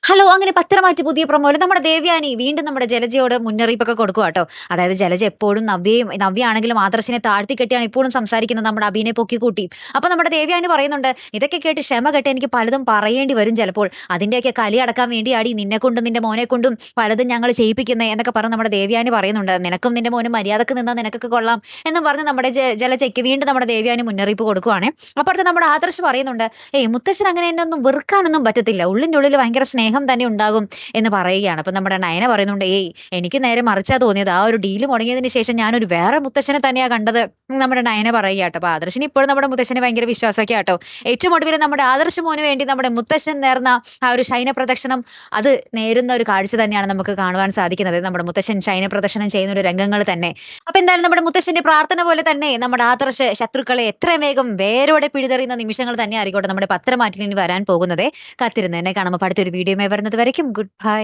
Hello! അങ്ങനെ പത്രമാറ്റ് പുതിയ പ്രൊമോയില് നമ്മുടെ ദേവയാനി വീണ്ടും നമ്മുടെ ജലജയോട് മുന്നറിയിപ്പൊക്കെ കൊടുക്കുവാട്ടോ. അതായത് ജലജ എപ്പോഴും നവ്യയാണെങ്കിലും ആദർശിനെ താഴ്ത്തിക്കെട്ടിയാണ് ഇപ്പോഴും സംസാരിക്കുന്നത് നമ്മുടെ അബീനെ പൊക്കിക്കൂട്ടി. അപ്പൊ നമ്മുടെ ദേവയാനി പറയുന്നുണ്ട്, "ഇതൊക്കെ കേട്ട് ക്ഷമ കെട്ട് എനിക്ക് പലതും പറയേണ്ടി വരും ചിലപ്പോൾ. അതിന്റെയൊക്കെ കലി അടക്കാൻ വേണ്ടിയാടി നിന്നെക്കൊണ്ടും നിന്റെ മോനെക്കൊണ്ടും പലതും ഞങ്ങള് ചെയ്യിപ്പിക്കുന്നേ" എന്നൊക്കെ പറഞ്ഞ് നമ്മുടെ ദേവയാനി പറയുന്നുണ്ട്. "നിനക്കും നിന്റെ മോനും മര്യാദക്ക് നിന്നാ നിനക്കൊക്കെ കൊള്ളാം" എന്നും പറഞ്ഞ് നമ്മുടെ ജലജയ്ക്ക് വീണ്ടും നമ്മുടെ ദേവയാനി മുന്നറിയിപ്പ് കൊടുക്കുവാണേ. അപ്പുറത്ത് നമ്മുടെ ആദർശ് പറയുന്നുണ്ട്, "ഏയ് മുത്തശ്ശൻ അങ്ങനെ എന്നെ ഒന്നും വെറുക്കാനൊന്നും പറ്റത്തില്ല. ഉള്ളിന്റെ ഉള്ളിൽ ഭയങ്കര സ്നേഹം തന്നെ ഉണ്ടാകും" എന്ന് പറയുകയാണ്. അപ്പൊ നമ്മുടെ നയന പറയുന്നുണ്ട്, "ഏയ് എനിക്ക് നേരെ മറിച്ചാ തോന്നിയത്. ആ ഒരു ഡീല് മുടങ്ങിയതിന് ശേഷം ഞാനൊരു വേറെ മുത്തശ്ശനെ തന്നെയാ കണ്ടത്" എന്ന് നമ്മുടെ നയന പറയുകയാട്ടോ. അപ്പൊ ആദർശിന് ഇപ്പോഴും നമ്മുടെ മുത്തശ്ശനെ ഭയങ്കര വിശ്വാസമൊക്കെ ആട്ടോ. ഏറ്റവും ഒടുവിൽ നമ്മുടെ ആദർശ് മോന് വേണ്ടി നമ്മുടെ മുത്തശ്ശൻ നേർന്ന ആ ഒരു ശയന പ്രദക്ഷിണം അത് നേരുന്ന ഒരു കാഴ്ച തന്നെയാണ് നമുക്ക് കാണുവാൻ സാധിക്കുന്നത്. നമ്മുടെ മുത്തശ്ശൻ ശയന പ്രദർശനം ചെയ്യുന്ന ഒരു രംഗങ്ങൾ തന്നെ. അപ്പൊ എന്തായാലും നമ്മുടെ മുത്തശ്ശന്റെ പ്രാർത്ഥന പോലെ തന്നെ നമ്മുടെ ആദർശ് ശത്രുക്കളെ എത്രയും വേഗം വേരോടെ പിഴുതെറിയുന്ന നിമിഷങ്ങൾ തന്നെ ആയിക്കോട്ടെ നമ്മുടെ പത്രമാറ്റിൽ ഇനി വരാൻ പോകുന്നത്. കാത്തിരുന്ന് തന്നെ കാണുമ്പോൾ അടുത്തൊരു വീഡിയോയുമായി വരുന്നത് വരയ്ക്കും ഗുഡ് ബൈ.